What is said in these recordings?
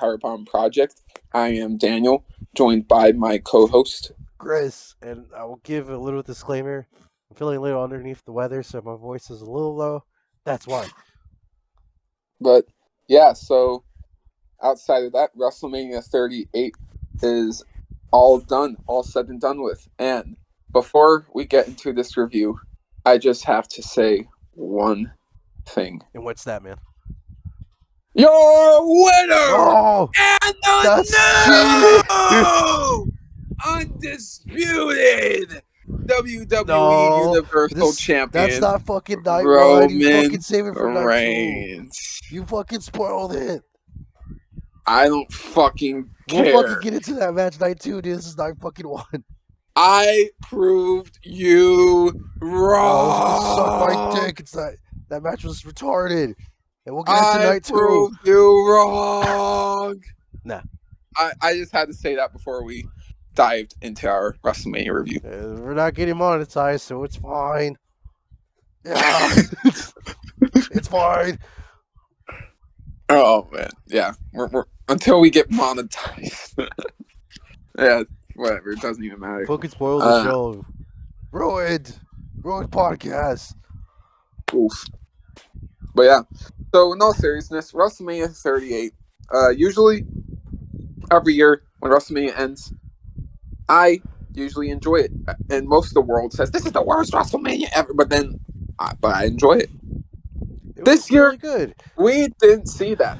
Powerbomb Project. I am Daniel, joined by my co-host. Chris, and I will give a little disclaimer. I'm feeling a little underneath the weather, so my voice is a little low. That's why. But yeah, so outside of that, WrestleMania 38 is all done, all said and done with. And before we get into this review, I just have to say one thing. And what's that, man? Your winner Oh, and the new undisputed WWE Universal Champion. That's not fucking night one. You fucking save it for night Reigns. 2. You fucking spoiled it. I don't fucking care. We'll fucking get into that match night 2, dude. This is night fucking 1. I proved you wrong. Suck my dick. That match was retarded. And we'll get into night 2. I proved you wrong. Nah. I just had to say that before we dived into our WrestleMania review. We're not getting monetized, so it's fine. Yeah. It's fine. Oh man, yeah. We're until we get monetized. Yeah, whatever. It doesn't even matter. Fucking spoil the show. Ruined podcast. Oof. But yeah. So in all seriousness, WrestleMania 38. Usually, every year when WrestleMania ends, I usually enjoy it, and most of the world says this is the worst WrestleMania ever. But I enjoy it. This year, really good. We didn't see that.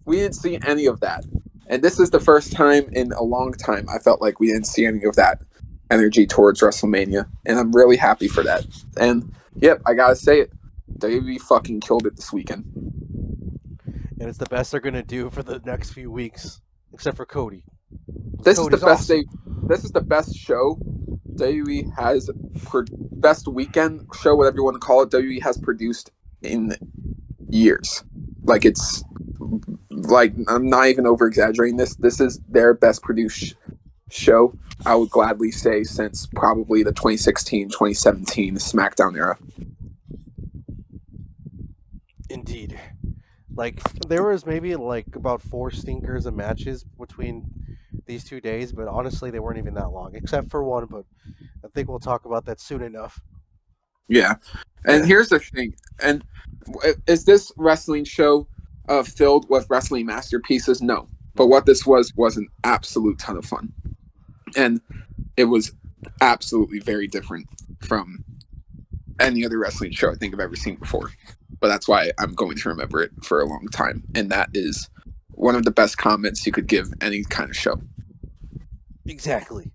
We didn't see any of that. And this is the first time in a long time I felt like we didn't see any of that energy towards WrestleMania. And I'm really happy for that. And, yep, I gotta say it. WWE fucking killed it this weekend. And it's the best they're going to do for the next few weeks. Except for Cody. This is the best This is the best show WWE has... best weekend show, whatever you want to call it, WWE has produced in years. Like, it's like, I'm not even over exaggerating this. This is their best produced show, I would gladly say, since probably the 2016-2017 SmackDown era. Indeed. Like, there was maybe like about 4 stinkers of matches between these 2 days, but honestly they weren't even that long, except for one, but I think we'll talk about that soon enough. Yeah. And here's the thing. And is this wrestling show filled with wrestling masterpieces? No. But what this was an absolute ton of fun. And it was absolutely very different from any other wrestling show I think I've ever seen before. But that's why I'm going to remember it for a long time. And that is one of the best comments you could give any kind of show. Exactly.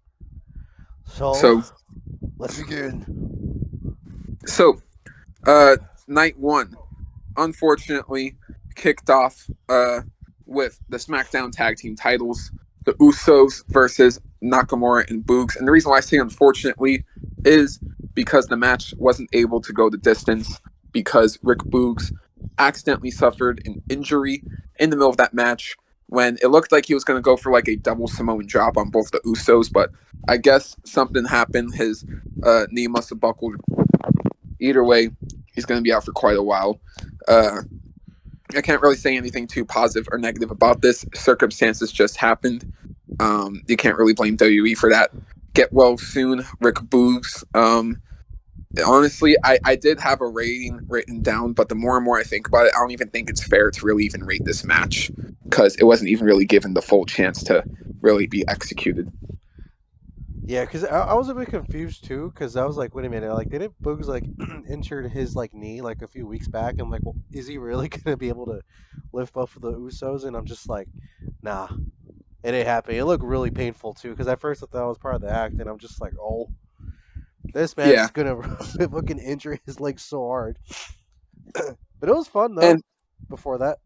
So let's begin. So, night 1, unfortunately, kicked off with the SmackDown Tag Team titles, the Usos versus Nakamura and Boogs. And the reason why I say unfortunately is because the match wasn't able to go the distance because Rick Boogs accidentally suffered an injury in the middle of that match when it looked like he was going to go for like a double Samoan drop on both the Usos, but I guess something happened. His knee must have buckled. Either way, he's going to be out for quite a while. I can't really say anything too positive or negative about this. Circumstances just happened. You can't really blame WWE for that. Get well soon, Rick Boogs. Honestly, I did have a rating written down, but the more and more I think about it, I don't even think it's fair to really even rate this match because it wasn't even really given the full chance to really be executed. Yeah, because I was a bit confused too, because I was like, wait a minute, like, didn't Boogs like injured his like knee like a few weeks back? I'm like, well, is he really gonna be able to lift both of the Usos? And I'm just like, nah, it ain't happening. It looked really painful too, because at first I thought it was part of the act, and I'm just like, oh, this man's gonna fucking injure his leg so hard. But it was fun though. And before that,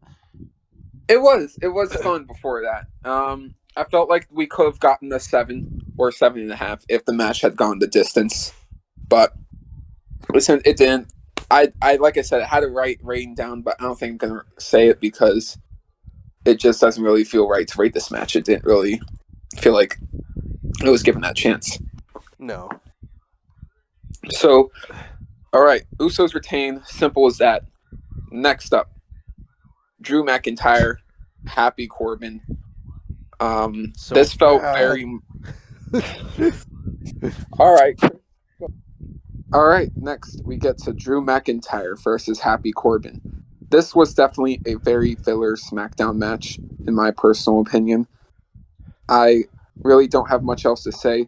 it was fun before that. I felt like we could have gotten a 7 or 7.5 if the match had gone the distance, but listen, it didn't. I like I said, I had it rating down, but I don't think I'm gonna say it because it just doesn't really feel right to rate this match. It didn't really feel like it was given that chance. No. So, all right, Usos retain. Simple as that. Next up, Drew McIntyre, Happy Corbin So This felt bad. very. All right. All right. Next, we get to Drew McIntyre versus Happy Corbin. This was definitely a very filler SmackDown match, in my personal opinion. I really don't have much else to say,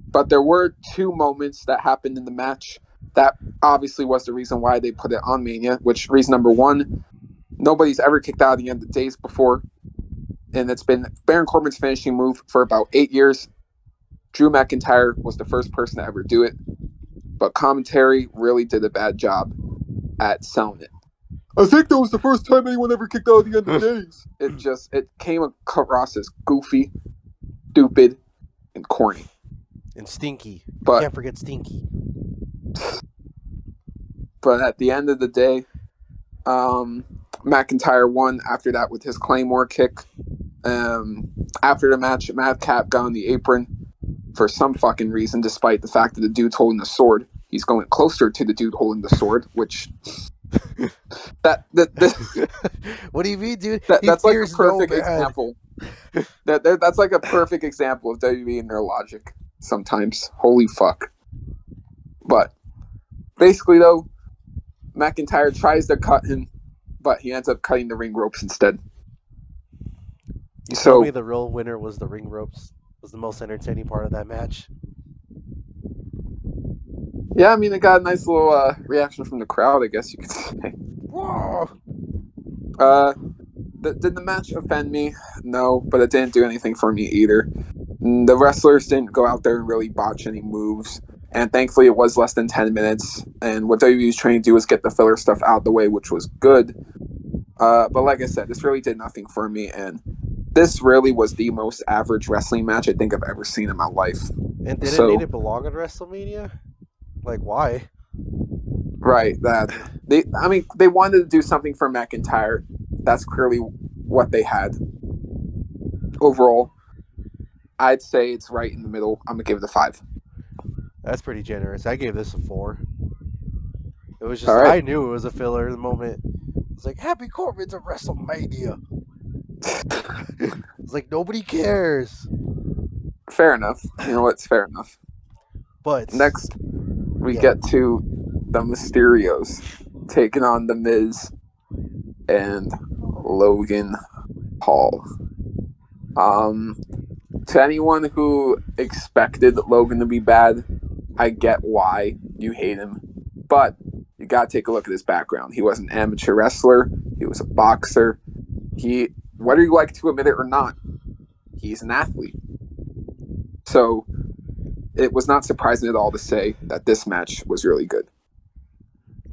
but there were two moments that happened in the match that obviously was the reason why they put it on Mania, which reason number one, nobody's ever kicked out of the end of days before, and it's been Baron Corbin's finishing move for about 8 years. Drew McIntyre was the first person to ever do it, but commentary really did a bad job at selling it. I think that was the first time anyone ever kicked out of the end of days. It came across as goofy, stupid, and corny. And Stinky. But Can't forget Stinky. But at the end of the day, McIntyre won after that with his Claymore kick. After the match, Madcap got on the apron for some fucking reason, despite the fact that the dude's holding the sword. He's going closer to the dude holding the sword, which that What do you mean, dude? that's like a perfect example. That's like a perfect example of WWE and their logic sometimes. Holy fuck. But basically, though, McIntyre tries to cut him, but he ends up cutting the ring ropes instead. You tell me the real winner was the ring ropes. Was the most entertaining part of that match. Yeah, I mean, it got a nice little reaction from the crowd, I guess you could say. Whoa! Did the match offend me? No, but it didn't do anything for me either. The wrestlers didn't go out there and really botch any moves, and thankfully it was less than 10 minutes, and what WWE was trying to do was get the filler stuff out of the way, which was good. But like I said, this really did nothing for me, and this really was the most average wrestling match I think I've ever seen in my life. And did it need to belong at WrestleMania? Like, why? Right, they wanted to do something for McIntyre. That's clearly what they had. Overall, I'd say it's right in the middle. I'm gonna give it a 5. That's pretty generous. I gave this a 4. It was just right. I knew it was a filler in the moment. It's like Happy Corbin's at WrestleMania. It's like nobody cares. Fair enough. You know what? It's fair enough. But next, we get to the Mysterios taking on The Miz and Logan Paul. To anyone who expected Logan to be bad, I get why you hate him, but you gotta take a look at his background. He was an amateur wrestler. He was a boxer. Whether you like to admit it or not, he's an athlete. So it was not surprising at all to say that this match was really good.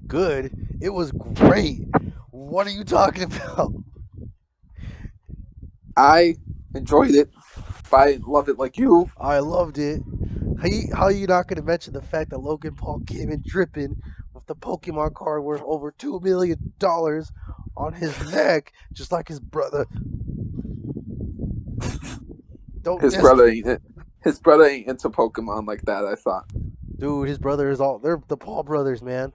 Good? It was great. What are you talking about? I enjoyed it, but I didn't love it like you. I loved it. How are you not going to mention the fact that Logan Paul came in dripping with the Pokemon card worth over $2 million on his neck, just like his brother? His brother ain't into Pokemon like that, I thought. Dude, his brother they're the Paul brothers, man.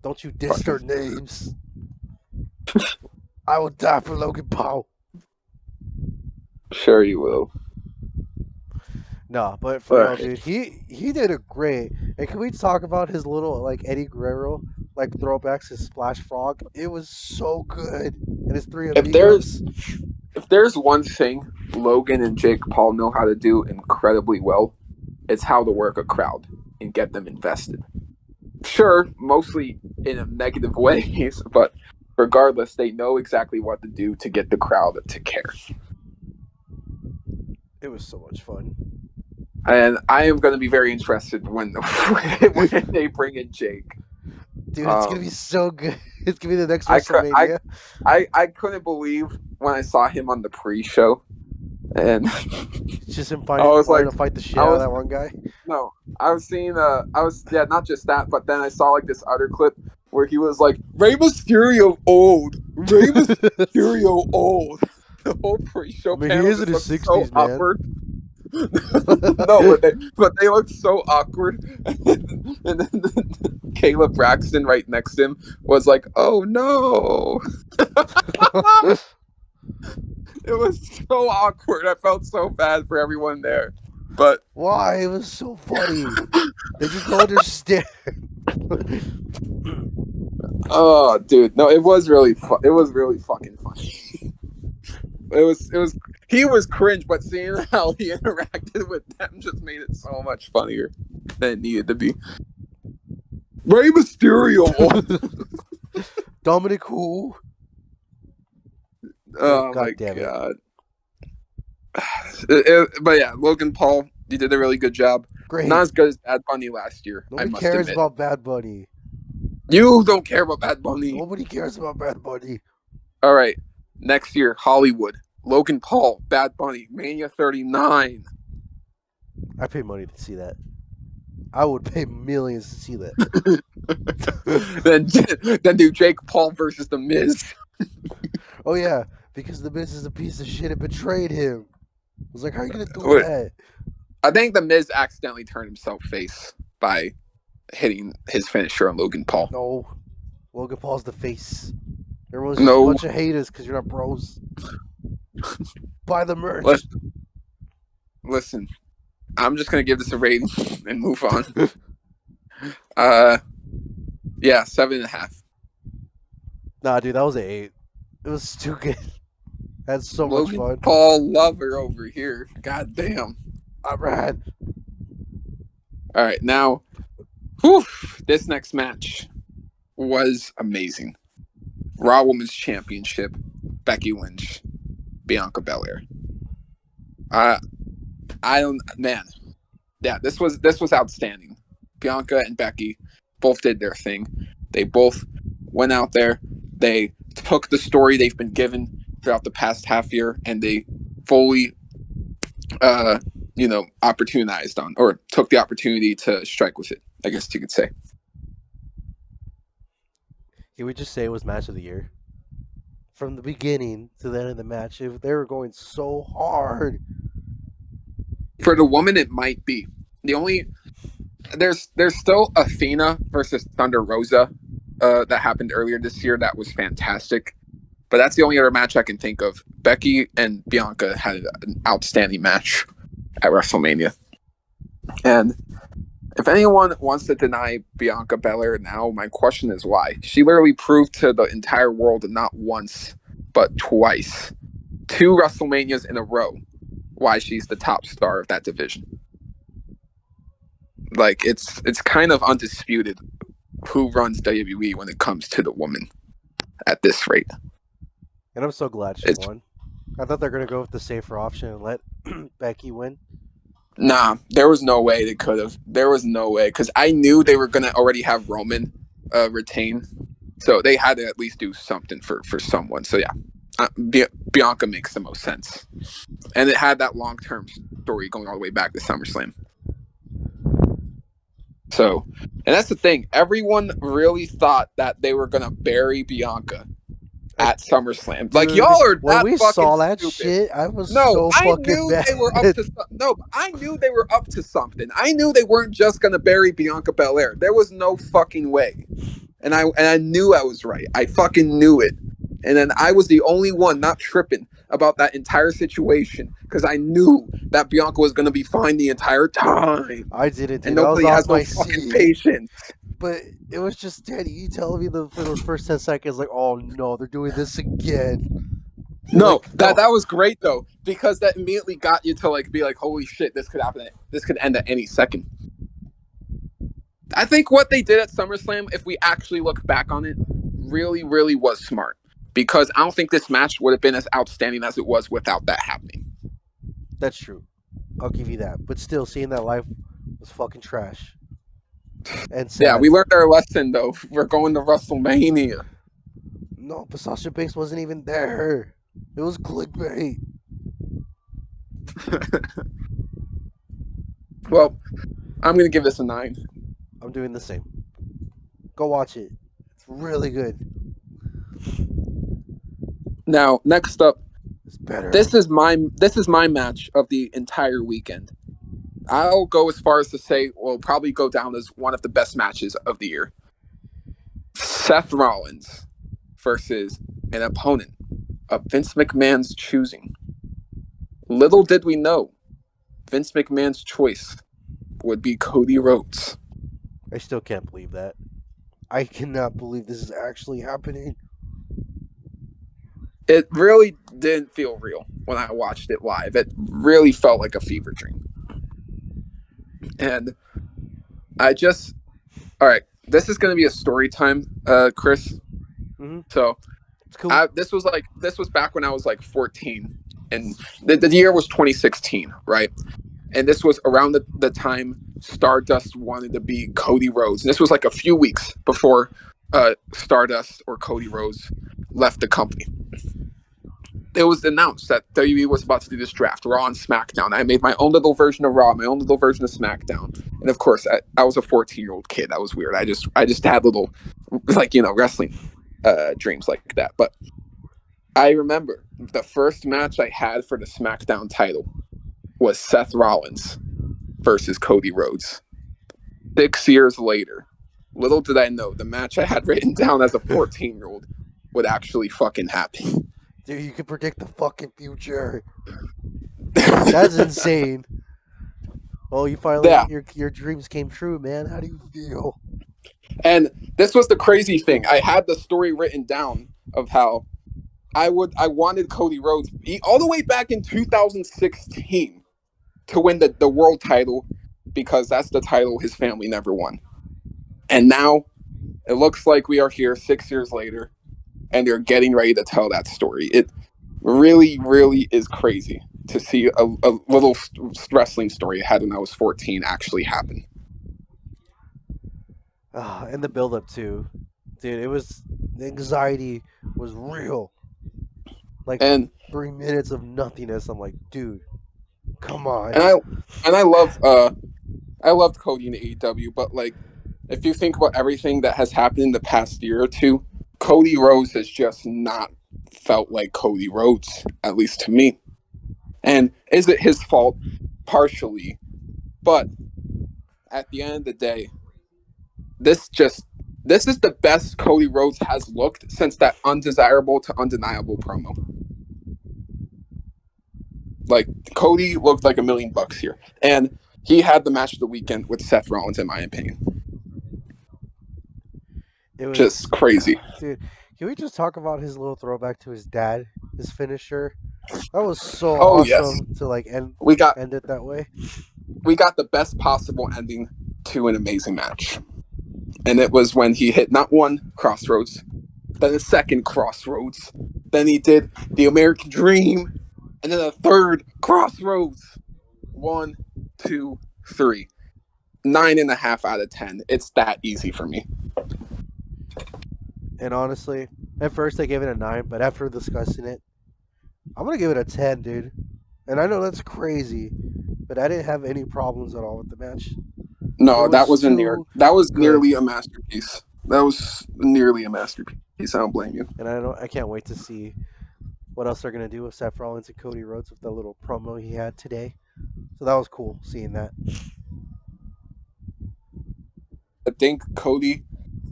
Don't you diss their names. I will die for Logan Paul. Sure you will. No, but for real, dude, he did a great. And can we talk about his little Eddie Guerrero throwbacks, his splash frog? It was so good, and his 3 amigos. If there's one thing Logan and Jake Paul know how to do incredibly well, it's how to work a crowd and get them invested. Sure, mostly in negative ways, but regardless, they know exactly what to do to get the crowd to care. It was so much fun. And I am going to be very interested when they bring in Jake. Dude, it's going to be so good. It's going to be the next WrestleMania. I couldn't believe when I saw him on the pre-show. And it's just him to fight the shit out of that one guy. No, I was seeing not just that, but then I saw this other clip where he was like, Rey Mysterio old. Rey Mysterio old. The whole pre-show panel he is in his 60s, man. Awkward. No, but they look so awkward. And then Caleb Braxton right next to him was like, "Oh no!" It was so awkward. I felt so bad for everyone there. But Why? It was so funny. They just don't understand. oh, dude, no, it was really it was really fucking funny. It was he was cringe, but seeing how he interacted with them just made it so much funnier than it needed to be. Rey Mysterio. Dominic who? Oh God my damn it. god. But yeah, Logan Paul, you did a really good job. Great. Not as good as Bad Bunny last year. Nobody I must cares admit. about Bad Bunny. You don't care about Bad Bunny. Nobody cares about Bad Bunny. All right, next year, Hollywood. Logan Paul, Bad Bunny, Mania 39. I pay money to see that. I would pay millions to see that. then do Jake Paul versus The Miz. Oh yeah, because The Miz is a piece of shit and betrayed him. I was like, how are you gonna do Wait. that? I think The Miz accidentally turned himself face by hitting his finisher on Logan Paul. No, Logan Paul's the face. Everyone's just a bunch of haters because you're not bros. Buy the merch. Listen, I'm just gonna give this a rating and move on. Yeah, 7.5. Nah, dude, that was an 8. It was too good. Had so Logan much fun. Paul lover over here. God damn. I'm rad. All right, now, whew, this next match was amazing. Raw Women's Championship, Becky Lynch, Bianca Belair. I don't, man. Yeah, this was outstanding. Bianca and Becky both did their thing. They both went out there. They took the story they've been given throughout the past half year, and they fully, opportunized on, or took the opportunity to strike with it, I guess you could say. Can we just say it was match of the year? From the beginning to the end of the match, if they were going so hard. For the woman, it might be. There's still Athena versus Thunder Rosa that happened earlier this year that was fantastic. But that's the only other match I can think of. Becky and Bianca had an outstanding match at WrestleMania. And if anyone wants to deny Bianca Belair now, my question is why? She literally proved to the entire world not once, but twice, 2 WrestleManias in a row, why she's the top star of that division. Like, it's kind of undisputed who runs WWE when it comes to the woman at this rate. And I'm so glad she won. I thought they're going to go with the safer option and let Becky win. Nah, there was no way they could have. There was no way, because I knew they were going to already have Roman retain. So they had to at least do something for someone. So yeah, Bianca makes the most sense. And it had that long-term story going all the way back to SummerSlam. So, and that's the thing. Everyone really thought that they were going to bury Bianca at SummerSlam. Dude, like, y'all are when we saw that stupid. shit, I was so fucking mad. They were up to I knew they were up to something. I knew they weren't just going to bury Bianca Belair. There was no fucking way. And I knew I was right. I fucking knew it. And then I was the only one not tripping about that entire situation because I knew that Bianca was going to be fine the entire time. I didn't. And nobody has no fucking patience. But it was just Danny, you telling me for those first 10 seconds, like, oh no, they're doing this again. No, like, that was great though, because that immediately got you to be like, holy shit, this could happen. This could end at any second. I think what they did at SummerSlam, if we actually look back on it, really, really was smart. Because I don't think this match would have been as outstanding as it was without that happening. That's true. I'll give you that. But still, seeing that live was fucking trash. And sad. Yeah, we learned our lesson, though. We're going to WrestleMania. No, but Sasha Banks wasn't even there. It was clickbait. Well, I'm going to give this a 9. I'm doing the same. Go watch it. It's really good. Now, next up, it's better. This is my match of the entire weekend. I'll go as far as to say will probably go down as one of the best matches of the year. Seth Rollins versus an opponent of Vince McMahon's choosing, Little did we know, Vince McMahon's choice would be Cody Rhodes. I still can't believe that. I cannot believe this is actually happening. It really didn't feel real when I watched it live. It really felt like a fever dream. And all right, this is going to be a story time, Chris. Mm-hmm. So It's cool. this was back when I was like 14, and the year was 2016, right? And this was around the time Stardust wanted to be Cody Rhodes. And this was like a few weeks before Stardust or Cody Rhodes left the company. It was announced that WWE was about to do this draft, Raw and SmackDown. I made my own little version of Raw, my own little version of SmackDown. And of course, I was a 14-year-old kid. That was weird. I just had little, like, wrestling dreams like that. But I remember the first match I had for the SmackDown title was Seth Rollins versus Cody Rhodes. 6 years later, little did I know, the match I had written down as a 14-year-old would actually fucking happen. Dude, you can predict the fucking future. That's insane. Well, you finally, your dreams came true, man. How do you feel? And this was the crazy thing. I had the story written down of how I wanted Cody Rhodes all the way back in 2016 to win the world title, because that's the title his family never won. And now it looks like we are here 6 years later, and they're getting ready to tell that story. It really, really is crazy to see a little wrestling story I had when I was 14 actually happen. And the build up too. Dude, the anxiety was real. Like, And 3 minutes of nothingness. I'm like, dude, come on. And I loved Cody in AEW, but like, if you think about everything that has happened in the past year or two, Cody Rhodes has just not felt like Cody Rhodes, at least to me. And is it his fault? Partially. But at the end of the day, this is the best Cody Rhodes has looked since that undesirable to undeniable promo. Like, Cody looked like $1 million here. And he had the match of the weekend with Seth Rollins, in my opinion. It was just crazy. Dude, can we just talk about his little throwback to his dad, his finisher? That was so awesome to like end it that way. We got the best possible ending to an amazing match. And it was when he hit not one crossroads, then a second crossroads, then he did the American Dream, and then a third crossroads. 1, 2, 3. 9.5 out of 10. It's that easy for me. And honestly, at first I gave it a 9, but after discussing it, I'm gonna give it a 10, dude. And I know that's crazy, but I didn't have any problems at all with the match. No, that was nearly a masterpiece. That was nearly a masterpiece. I don't blame you. And I can't wait to see what else they're gonna do with Seth Rollins and Cody Rhodes with the little promo he had today. So that was cool seeing that. I think Cody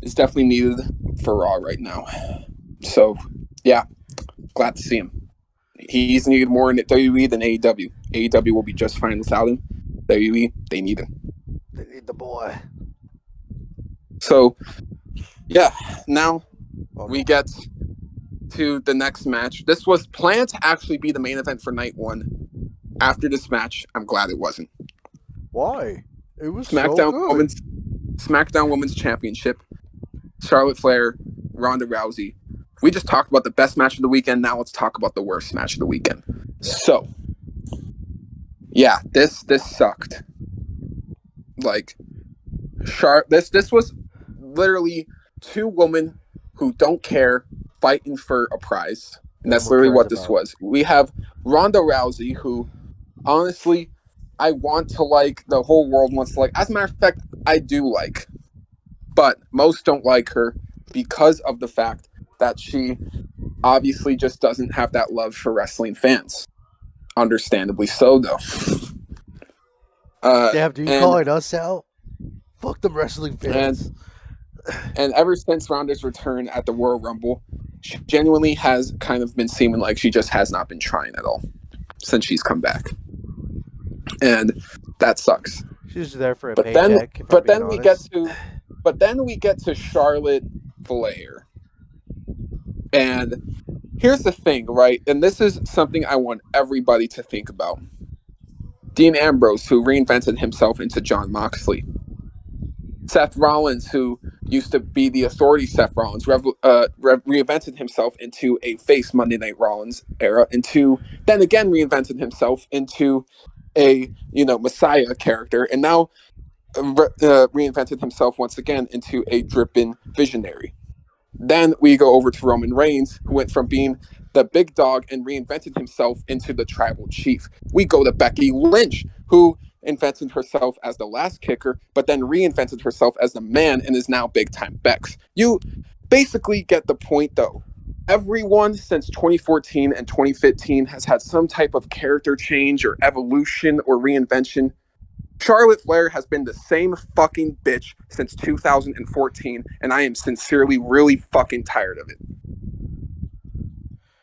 is definitely needed for Raw right now. So, yeah, glad to see him. He's needed more in WWE than AEW. AEW will be just fine without him. WWE, they need him. They need the boy. So, yeah, now we get to the next match. This was planned to actually be the main event for night 1. After this match, I'm glad it wasn't. Why? It was SmackDown so good. SmackDown Women's Championship. Charlotte Flair, Ronda Rousey. We just talked about the best match of the weekend. Now let's talk about the worst match of the weekend. So, yeah, this sucked. Like, this was literally 2 women who don't care fighting for a prize. And that's literally what this was. We have Ronda Rousey, who, honestly, I want to like, the whole world wants to like. As a matter of fact, I do like. But most don't like her because of the fact that she obviously just doesn't have that love for wrestling fans. Understandably so, though. Damn, dude, you calling us out? Fuck them wrestling fans. And ever since Ronda's return at the Royal Rumble, she genuinely has kind of been seeming like she just has not been trying at all. since she's come back, and that sucks. She's there for a But paycheck. then we get to Charlotte Flair, and here's the thing, right? And this is something I want everybody to think about. Dean Ambrose, who reinvented himself into Jon Moxley. Seth Rollins, who used to be the authority Seth Rollins, reinvented himself into a face Monday Night Rollins era, then again reinvented himself into a Messiah character, and now reinvented himself once again into a dripping visionary. Then we go over to Roman Reigns, who went from being the big dog and reinvented himself into the tribal chief. We go to Becky Lynch, who invented herself as the last kicker, but then reinvented herself as the man and is now big time Bex. You basically get the point, though. Everyone since 2014 and 2015 has had some type of character change or evolution or reinvention. Charlotte Flair has been the same fucking bitch since 2014, and I am sincerely really fucking tired of it.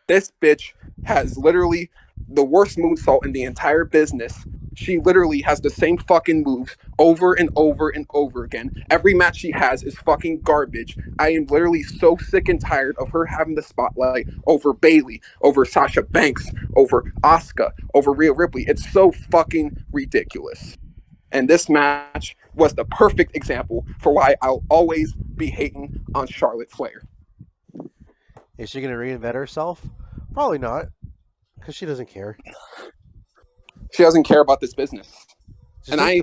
This bitch has literally the worst moonsault in the entire business. She literally has the same fucking moves over and over and over again. Every match she has is fucking garbage. I am literally so sick and tired of her having the spotlight over Bayley, over Sasha Banks, over Asuka, over Rhea Ripley. It's so fucking ridiculous. And this match was the perfect example for why I'll always be hating on Charlotte Flair. Is she going to reinvent herself? Probably not, because she doesn't care. She doesn't care about this business. Just and I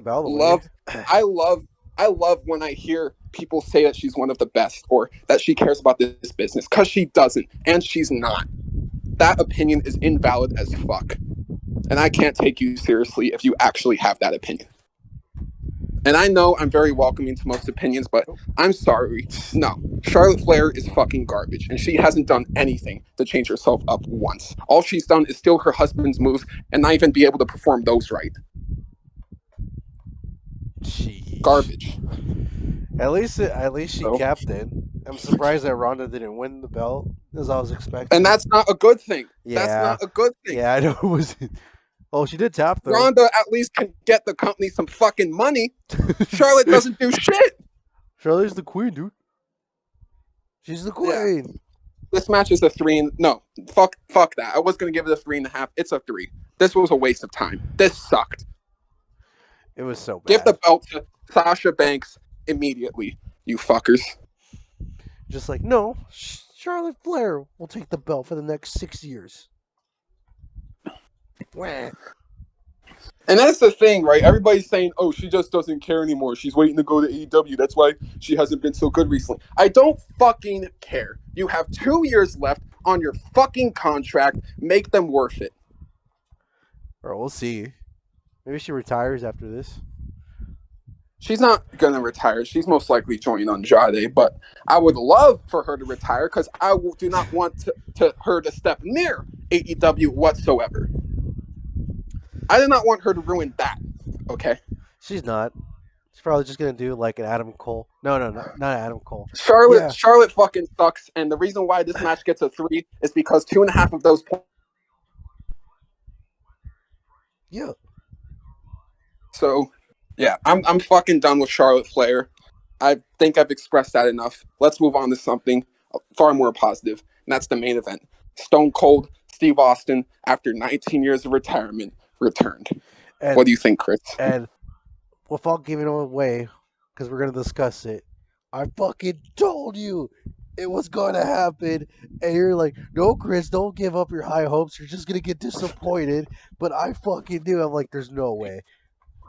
love when I hear people say that she's one of the best or that she cares about this business, because she doesn't, and she's not. That opinion is invalid as fuck. And I can't take you seriously if you actually have that opinion. And I know I'm very welcoming to most opinions, but I'm sorry. No, Charlotte Flair is fucking garbage, and she hasn't done anything to change herself up once. All she's done is steal her husband's moves and not even be able to perform those right. Jeez. Garbage. At least she kept it. I'm surprised that Ronda didn't win the belt, as I was expecting. And that's not a good thing. Yeah. That's not a good thing. Yeah, I know it was. Oh, she did tap though. Ronda at least can get the company some fucking money. Charlotte doesn't do shit. Charlotte's the queen, dude. She's the queen. Yeah. This match is a 3. No, fuck that. I was gonna give it a 3.5. It's a 3. This was a waste of time. This sucked. It was so bad. Give the belt to Sasha Banks immediately, you fuckers. Just like, no, Charlotte Flair will take the belt for the next 6 years. And that's the thing, right? Everybody's saying, oh, she just doesn't care anymore. She's waiting to go to AEW. That's why she hasn't been so good recently. I don't fucking care. You have 2 years left on your fucking contract. Make them worth it. Or we'll see. Maybe she retires after this. She's not going to retire. She's most likely joining Andrade, but I would love for her to retire because I do not want her to step near AEW whatsoever. I do not want her to ruin that, okay? She's not. She's probably just going to do like an Adam Cole. No, not Adam Cole. Charlotte fucking sucks, and the reason why this match gets a 3 is because 2.5 of those points. Yeah. So, yeah, I'm fucking done with Charlotte Flair. I think I've expressed that enough. Let's move on to something far more positive, and that's the main event. Stone Cold Steve Austin, after 19 years of retirement, returned. And, what do you think, Chris? And without giving it away, because we're going to discuss it, I fucking told you it was going to happen. And you're like, no, Chris, don't give up your high hopes. You're just going to get disappointed. But I fucking knew. I'm like, there's no way.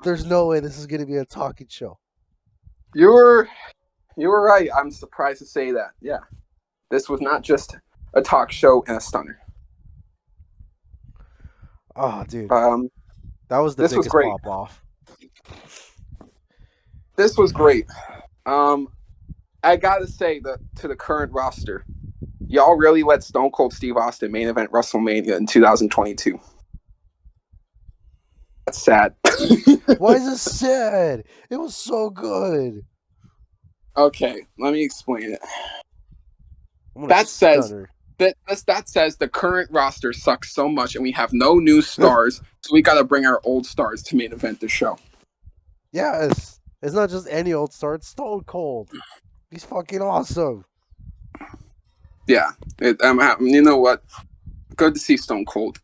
There's no way this is going to be a talking show. You were right. I'm surprised to say that. Yeah. This was not just a talk show and a stunner. Oh, dude. That was the biggest pop off. This was great. I gotta say that to the current roster, y'all really let Stone Cold Steve Austin main event WrestleMania in 2022. That's sad. Why is it sad? It was so good. Okay, let me explain it. That says that says the current roster sucks so much, and we have no new stars, so we got to bring our old stars to main event the show. Yes, it's not just any old star. It's Stone Cold. He's fucking awesome. Yeah, you know what? Good to see Stone Cold.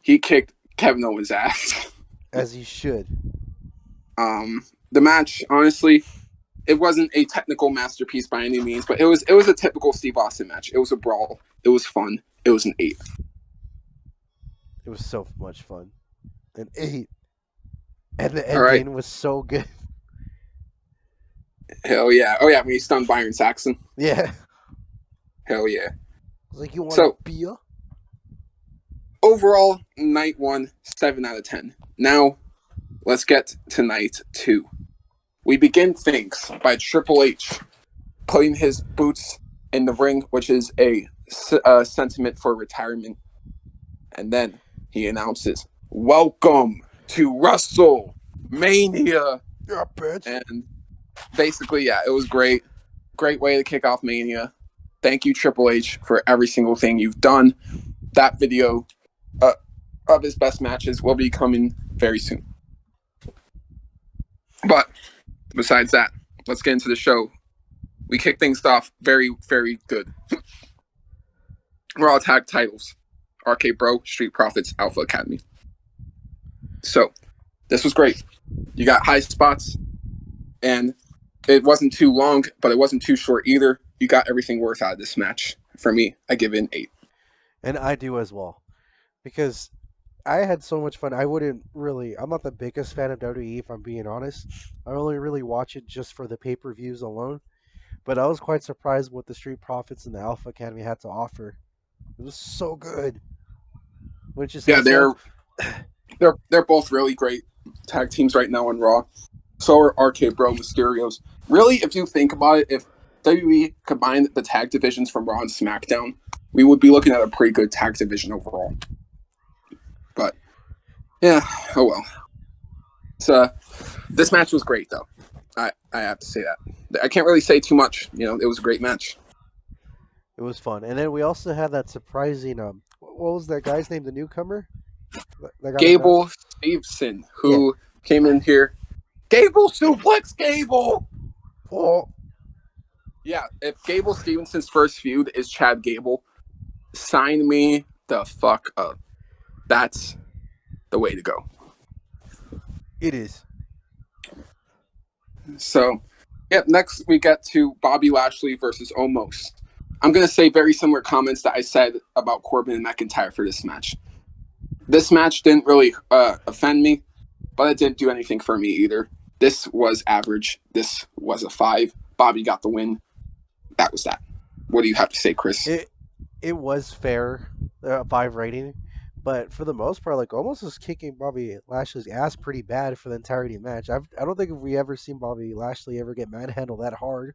He kicked Kevin Owens' ass. As he should. The match, honestly, it wasn't a technical masterpiece by any means, but it was a typical Steve Austin match. It was a brawl. It was fun. It was an 8. It was so much fun. An 8. And the All right. ending was so good. Hell yeah. Oh yeah, when he stunned Byron Saxon. Yeah. Hell yeah. I was like, you want a beer? Overall, night 1, 7 out of 10. Now, let's get to night 2. We begin things by Triple H putting his boots in the ring, which is a sentiment for retirement. And then he announces, "Welcome to WrestleMania." Yeah, bitch. And basically, yeah, it was great. Great way to kick off Mania. Thank you, Triple H, for every single thing you've done. That video of his best matches will be coming very soon. But besides that, let's get into the show. We kick things off very, very good. Raw tag titles. RK Bro, Street Profits, Alpha Academy. So, this was great. You got high spots, and it wasn't too long, but it wasn't too short either. You got everything worth out of this match. For me, I give it an 8. And I do as well. Because I had so much fun. I'm not the biggest fan of WWE, if I'm being honest. I only really watch it just for the pay-per-views alone. But I was quite surprised what the Street Profits and the Alpha Academy had to offer. It was so good. Which is they're both really great tag teams right now on Raw. So are RK Bro, Mysterios. Really, if you think about it, if WWE combined the tag divisions from Raw and SmackDown, we would be looking at a pretty good tag division overall. But yeah, oh well. So this match was great, though. I have to say that. I can't really say too much. It was a great match. It was fun. And then we also had that surprising, what was that guy's name, the newcomer? Gable Steveson, who came in here. Gable suplex Gable! Oh. Yeah, if Gable Stevenson's first feud is Chad Gable, sign me the fuck up. That's the way to go. It is. So, next we get to Bobby Lashley versus Omos. I'm going to say very similar comments that I said about Corbin and McIntyre for this match. This match didn't really offend me, but it didn't do anything for me either. This was average. This was a 5. Bobby got the win. That was that. What do you have to say, Chris? It was fair, 5 rating. But for the most part, Omos was kicking Bobby Lashley's ass pretty bad for the entirety of the match. I don't think we ever seen Bobby Lashley ever get manhandled that hard.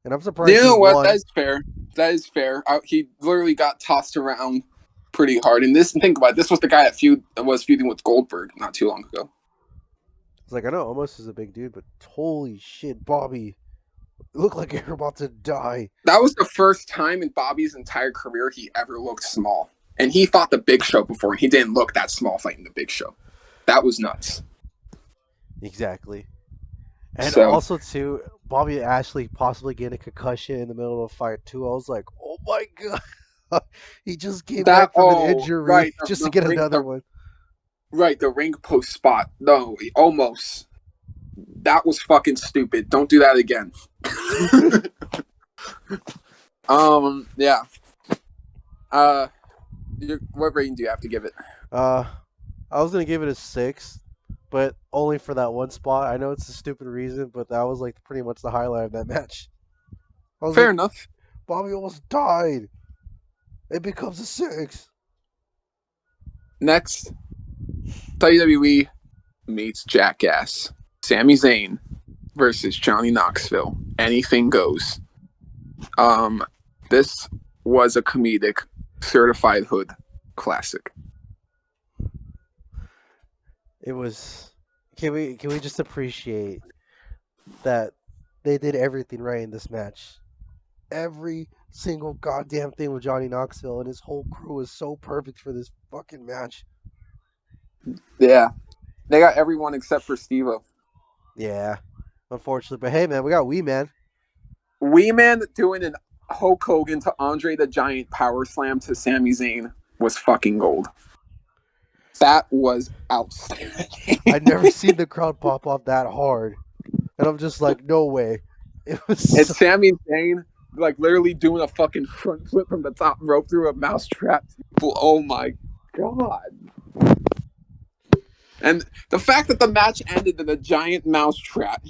And I'm surprised You know what? won. That is fair. He literally got tossed around pretty hard. And think about it, this was the guy that was feuding with Goldberg not too long ago. It's I know Omos is a big dude, but holy shit, Bobby. You look like you're about to die. That was the first time in Bobby's entire career he ever looked small. And he fought the Big Show before, and he didn't look that small fighting the Big Show. That was nuts. Exactly. And also, too, Bobby Lashley possibly getting a concussion in the middle of a fight, too. I was like, oh my God. He just came back from an injury just to get another one. Right, the ring post spot. No, almost. That was fucking stupid. Don't do that again. Yeah. What rating do you have to give it? I was gonna give it a 6, but only for that one spot. I know it's a stupid reason, but that was pretty much the highlight of that match. Fair enough. Bobby almost died. It becomes a 6. Next, WWE meets Jackass. Sami Zayn versus Johnny Knoxville. Anything goes. This was a comedic certified hood classic. It was. Can we just appreciate that they did everything right in this match? Every single goddamn thing with Johnny Knoxville, and his whole crew was so perfect for this fucking match. Yeah, they got everyone except for Steve-O. Yeah, unfortunately, but hey, man, we got Wee Man. Wee Man doing an Hulk Hogan to Andre the Giant power slam to Sami Zayn was fucking gold. That was outstanding. I'd never seen the crowd pop off that hard, and I'm just like, no way. It was And so... Sami Zayn, like, literally doing a fucking front flip from the top rope through a mousetrap. Oh my god. And the fact that the match ended in a giant mousetrap.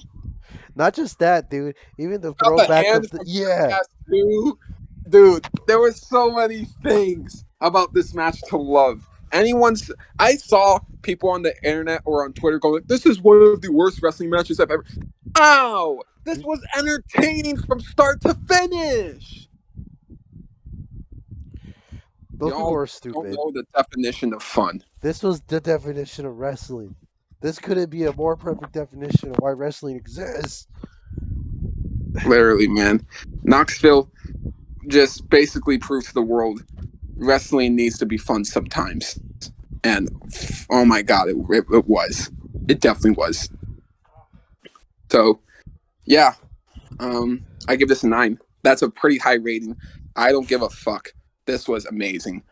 Not just that, dude. Even the Got the throwback hand of the from yeah. too. Dude, there were so many things about this match to love. I saw people on the internet or on Twitter going, "This is one of the worst wrestling matches I've ever." Ow! This was entertaining from start to finish. Those people Y'all are don't stupid. know the definition of fun. This was the definition of wrestling. This couldn't be a more perfect definition of why wrestling exists. Literally, man. Knoxville just basically proved to the world wrestling needs to be fun sometimes. And oh my god, it was. It definitely was. So, yeah, I give this a 9. That's a pretty high rating. I don't give a fuck. This was amazing.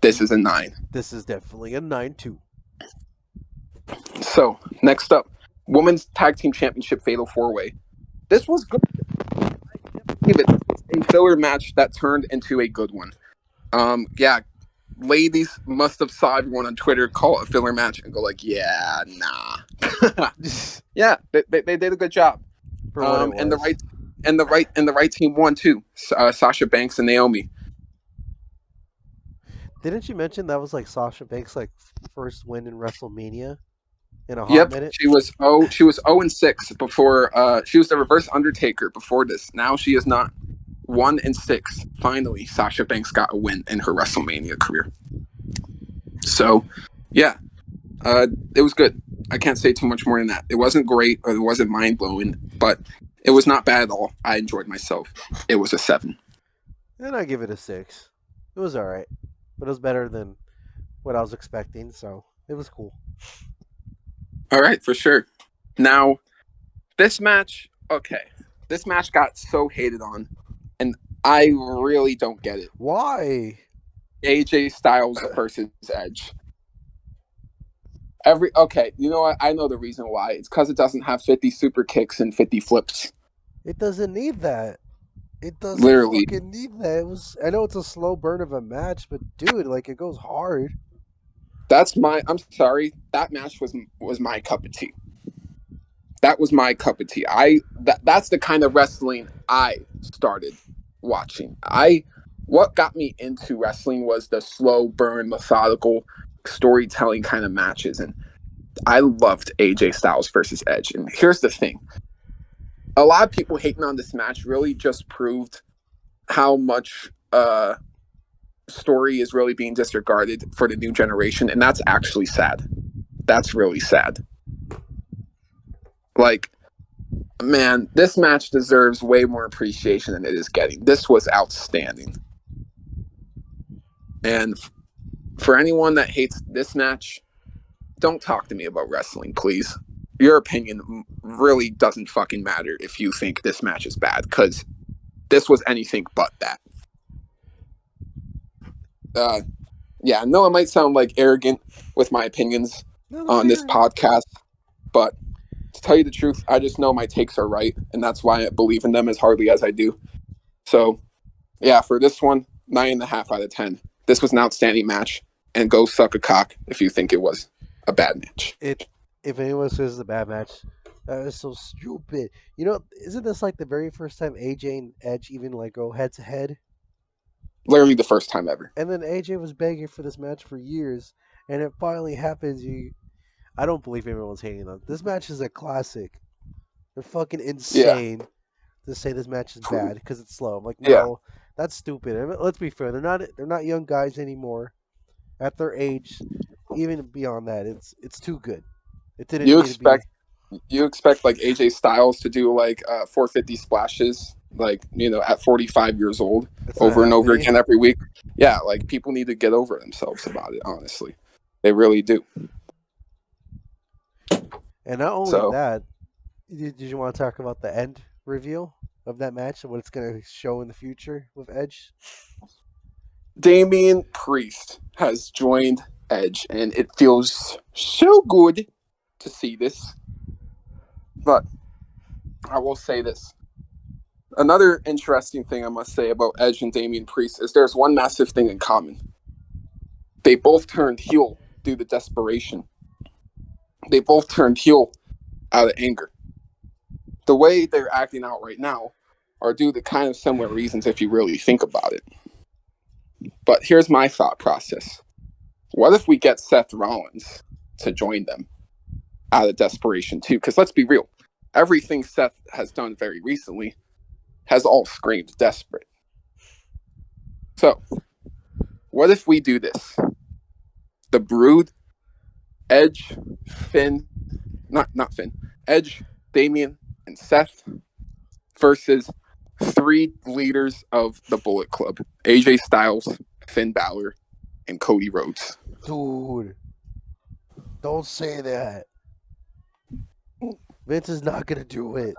This is a 9. This is definitely a 9-2. So, next up, Women's Tag Team Championship Fatal 4-Way. This was good. Give it a filler match that turned into a good one. Yeah, ladies must have saw everyone on Twitter call it a filler match and go like, yeah, nah. Yeah, they did a good job. For what it was. And the right team won too. Sasha Banks and Naomi. Didn't you mention that was like Sasha Banks' like first win in WrestleMania in a hot Yep, minute? she was 0-6 before. She was the reverse Undertaker before this. Now she is not 1-6. Finally, Sasha Banks got a win in her WrestleMania career. So, yeah, it was good. I can't say too much more than that. It wasn't great or it wasn't mind blowing, but it was not bad at all. I enjoyed myself. It was a 7. And I give it a 6. It was all right, but it was better than what I was expecting, so it was cool. All right, for sure. Now, this match, okay. This match got so hated on, and I really don't get it. Why? AJ Styles versus Edge. Okay, you know what? I know the reason why. It's because it doesn't have 50 super kicks and 50 flips. It doesn't need that. It doesn't Literally. fucking need that. I know it's a slow burn of a match, but dude, like it goes hard. I'm sorry. That match was my cup of tea. That was my cup of tea. That's the kind of wrestling I started watching. What got me into wrestling was the slow burn, methodical storytelling kind of matches, and I loved AJ Styles versus Edge. And here's the thing: a lot of people hating on this match really just proved how much story is really being disregarded for the new generation, and that's actually sad. That's really sad. Like, man, this match deserves way more appreciation than it is getting. This was outstanding. And for anyone that hates this match, don't talk to me about wrestling, please. Your opinion really doesn't fucking matter if you think this match is bad, because this was anything but that. Yeah, I know I might sound like arrogant with my opinions on this podcast, but to tell you the truth, I just know my takes are right, and that's why I believe in them as hardly as I do. So, yeah, for this one, 9.5 out of 10. This was an outstanding match, and go suck a cock if you think it was a bad match. If anyone says it's a bad match, that is so stupid. You know, isn't this like the very first time AJ and Edge even like go head to head? Literally the first time ever. And then AJ was begging for this match for years, and it finally happens. I don't believe everyone's hating on this match. Is a classic. They're fucking insane to say this match is bad because it's slow. I'm like, no, that's stupid. I mean, let's be fair. They're not young guys anymore. At their age, even beyond that, it's too good. It didn't. You expect like AJ Styles to do like 450 splashes like, at 45 years old, It's not over and over happening. again every week. Yeah, like, people need to get over themselves about it, honestly. They really do. And not only So, that, did you want to talk about the end reveal of that match and what it's going to show in the future with Edge? Damian Priest has joined Edge, and it feels so good to see this. But I will say this. Another interesting thing I must say about Edge and Damian Priest is there's one massive thing in common. They both turned heel due to desperation. They both turned heel out of anger. The way they're acting out right now are due to kind of similar reasons if you really think about it. But here's my thought process. What if we get Seth Rollins to join them out of desperation too? Because let's be real. Everything Seth has done very recently has all screamed desperate. So, what if we do this? The Brood, Edge, Finn, not Finn, Edge, Damian, and Seth versus 3 leaders of the Bullet Club: AJ Styles, Finn Balor, and Cody Rhodes. Dude, don't say that. Vince is not going to do it.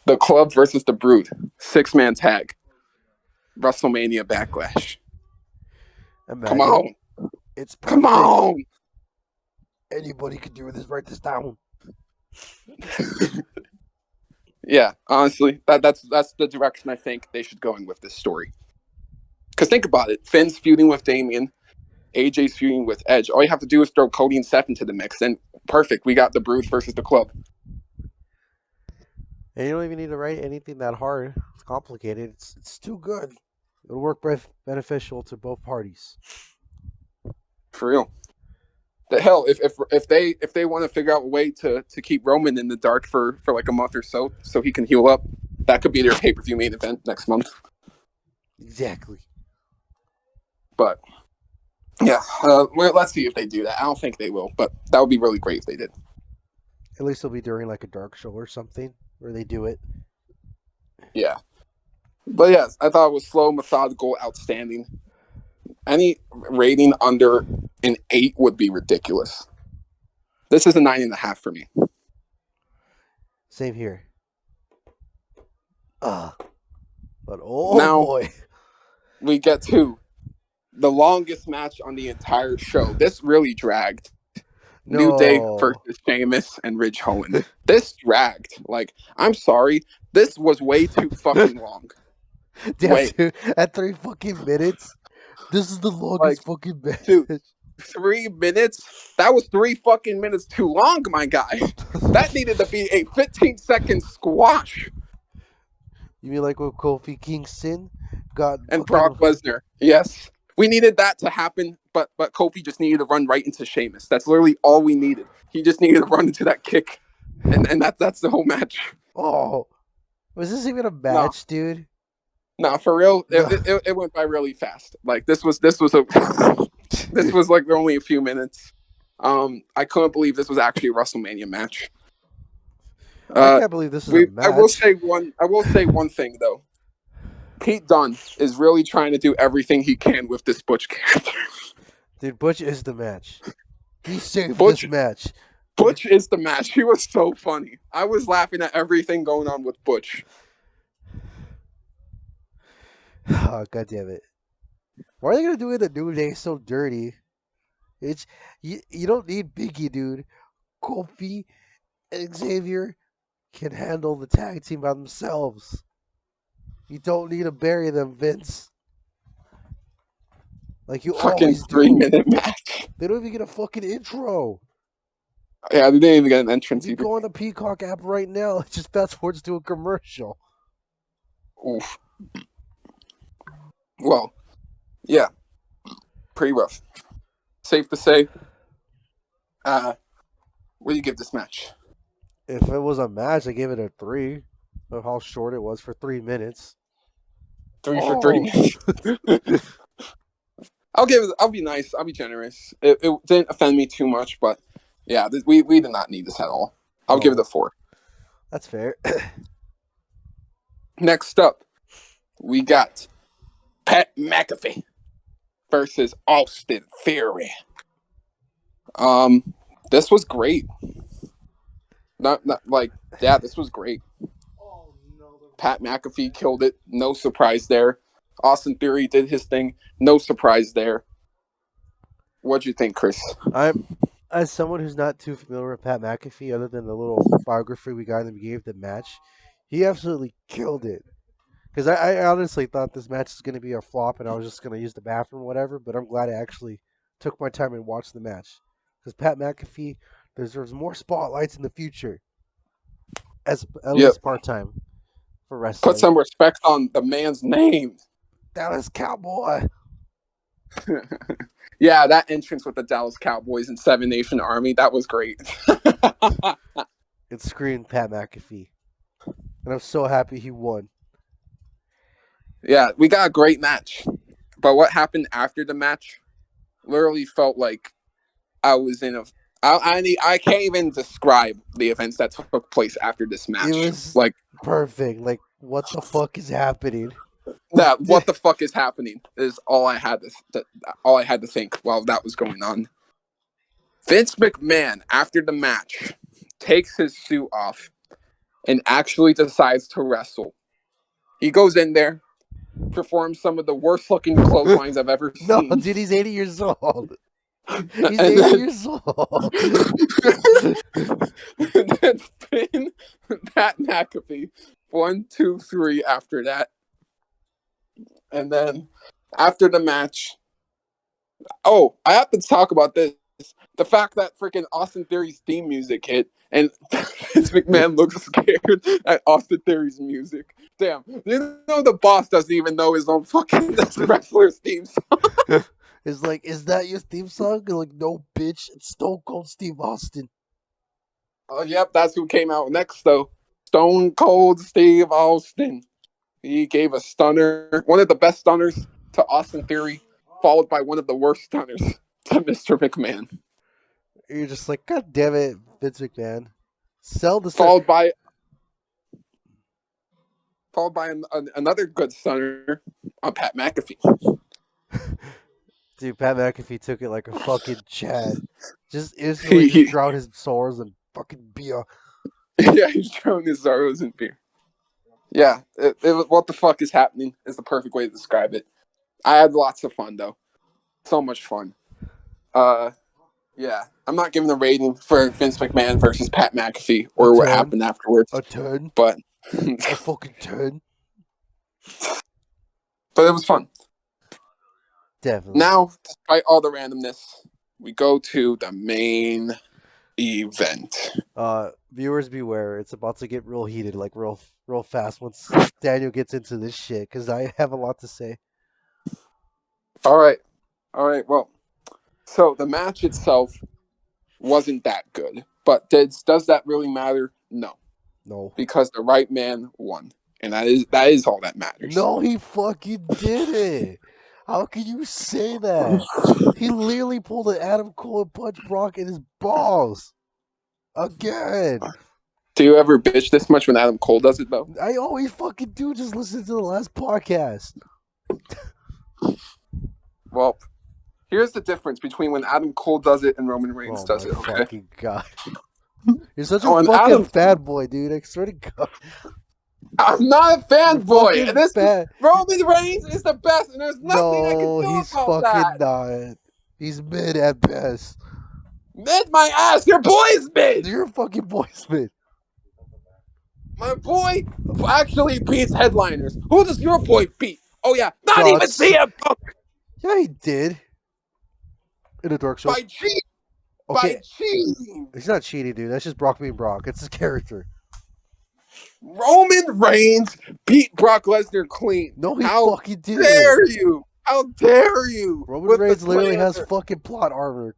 The Club versus the Brood, 6-man tag, WrestleMania Backlash. Imagine. Come on. It's perfect. Come on. Anybody can do this. Write this down. Yeah, honestly, that's the direction I think they should go in with this story. Because think about it. Finn's feuding with Damian. AJ's feuding with Edge. All you have to do is throw Cody and Seth into the mix, and perfect. We got the Brood versus the Club. And you don't even need to write anything that hard. It's complicated. It's too good. It'll work beneficial to both parties. For real. The hell, if they want to figure out a way to keep Roman in the dark for like a month or so he can heal up, that could be their pay-per-view main event next month. Exactly. But yeah, let's see if they do that. I don't think they will, but that would be really great if they did. At least it'll be during like a dark show or something where they do it. Yeah. But yeah, I thought it was slow, methodical, outstanding. Any rating under an 8 would be ridiculous. This is a 9.5 for me. Same here. But now, boy. We get to the longest match on the entire show. This really dragged. No. New Day versus Sheamus and Ridge Holland. This dragged. Like, I'm sorry. This was way too fucking long. Damn, dude, at 3 fucking minutes? This is the longest fucking match. Dude, 3 minutes? That was 3 fucking minutes too long, my guy. That needed to be a 15-second squash. You mean like with Kofi Kingston got and Brock Lesnar? Yes. We needed that to happen, but Kofi just needed to run right into Sheamus. That's literally all we needed. He just needed to run into that kick, and that's the whole match. Oh, was this even a match, dude? No, for real. It went by really fast. Like this was this was like only a few minutes. I couldn't believe this was actually a WrestleMania match. I can't believe this is a match. I will say one thing though. Pete Dunne is really trying to do everything he can with this Butch character. Dude, Butch is the match. He saved this match. Butch is the match. He was so funny. I was laughing at everything going on with Butch. Oh, God damn it. Why are they going to do it a New Day so dirty? It's you don't need Biggie, dude. Kofi and Xavier can handle the tag team by themselves. You don't need to bury them, Vince. Like you fucking always do. 3-minute match. They don't even get a fucking intro. Yeah, they didn't even get an entrance You either. go on the Peacock app right now. It just fast forwards to a commercial. Oof. Well, yeah. Pretty rough. Safe to say. What do you give this match? If it was a match, I gave it a 3. Of how short it was for 3 minutes. 3 for 3 minutes. I'll be nice. I'll be generous. It didn't offend me too much, but yeah, we did not need this at all. I'll give it a 4. That's fair. Next up, we got Pat McAfee versus Austin Theory. This was great. Not like, yeah, this was great. Pat McAfee killed it. No surprise there. Austin Theory did his thing. No surprise there. What'd you think, Chris? As someone who's not too familiar with Pat McAfee, other than the little biography we got in the beginning of the match, he absolutely killed it. Because I honestly thought this match was going to be a flop and I was just going to use the bathroom or whatever, but I'm glad I actually took my time and watched the match. Because Pat McAfee deserves more spotlights in the future, at least part-time, for wrestling. Put some respect on the man's name. Dallas Cowboy. Yeah, that entrance with the Dallas Cowboys and Seven Nation Army, that was great. It screamed Pat McAfee. And I'm so happy he won. Yeah, we got a great match. But what happened after the match literally felt like I was in a... I can't even describe the events that took place after this match. It was like perfect. Like, what the fuck is happening? That what the fuck is happening is all I had to think while that was going on. Vince McMahon, after the match, takes his suit off and actually decides to wrestle. He goes in there, performs some of the worst looking clotheslines I've ever seen. No, dude, he's 80 years old. He's 80 years old. And then pin Pat McAfee 1, 2, 3 after that. And then after the match, I have to talk about this. The fact that freaking Austin Theory's theme music hit and Vince McMahon looks scared at Austin Theory's music. Damn, you know the boss doesn't even know his own fucking wrestler's theme song. It's like, is that your theme song? You're like, no, bitch, it's Stone Cold Steve Austin. Oh, yep, that's who came out next, though. Stone Cold Steve Austin. He gave a stunner, one of the best stunners to Austin Theory, followed by one of the worst stunners to Mr. McMahon. You're just like, God damn it, Vince McMahon. Sell the followed by another good stunner on Pat McAfee. Dude, Pat McAfee took it like a fucking Chad. Just instantly drowned his sorrows in fucking beer. Yeah, he's drowning his sorrows in beer. Yeah, it was, what the fuck is happening is the perfect way to describe it. I had lots of fun, though. So much fun. Yeah, I'm not giving a rating for Vince McMahon versus Pat McAfee or what happened afterwards. A 10? But a fucking 10? But it was fun. Definitely. Now, despite all the randomness, we go to the main event. Viewers beware. It's about to get real heated, like real fast once Daniel gets into this shit, because I have a lot to say. All right. Well, so the match itself wasn't that good, but does that really matter? No. Because the right man won, and that is all that matters. No, he fucking didn't. How can you say that? He literally pulled an Adam Cole and punched Brock in his balls. Again. Do you ever bitch this much when Adam Cole does it, though? I always fucking do. Just listen to the last podcast. Well, here's the difference between when Adam Cole does it and Roman Reigns does it, okay? Fucking God. You're such a fucking fanboy, dude. I swear to God. I'm not a fanboy. Roman Reigns is the best, and there's nothing I can do about that. No, he's fucking not. He's mid at best. Mid my ass. Your boy's mid. Your fucking boy's mid. My boy actually beats headliners. Who does your boy beat? Oh yeah, not even CM Punk. Yeah, he did. In a dark show. By cheating. Okay. By cheating. He's not cheating, dude. That's just Brock being Brock. It's his character. Roman Reigns beat Brock Lesnar clean. No, he fucking didn't. How dare you? Roman Reigns literally has fucking plot armor.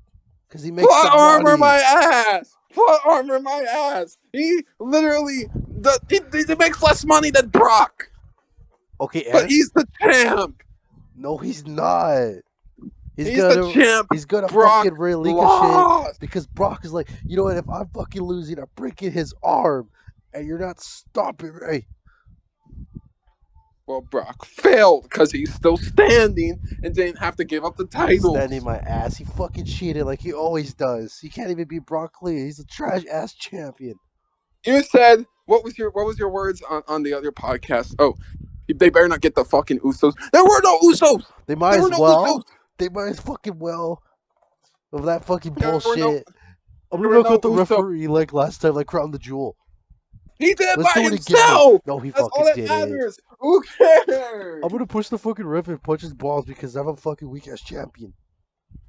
Because he makes plot armor my ass. Plot armor my ass. He literally he makes less money than Brock. Okay, but he's the champ. No, he's not. He's the champ. He's gonna fucking relinquish it because Brock is like, you know what? If I'm fucking losing, I'm breaking his arm, and you're not stopping me. Well, Brock failed because he's still standing and didn't have to give up the titles. Standing my ass. He fucking cheated like he always does. He can't even beat Brock Lee. He's a trash ass champion. You said what was your words on the other podcast? Oh, they better not get the fucking Usos. There were no Usos. They might There as were no well. Usos. They might as fucking well. Of that fucking There were bullshit. I'm there gonna were look no at the Usos. referee like last time, like Crown the Jewel. He did it Let's by do it again. himself. No, he That's fucking all that did it. matters. Who cares? I'm gonna push the fucking ref and punch his balls because I'm a fucking weak ass champion.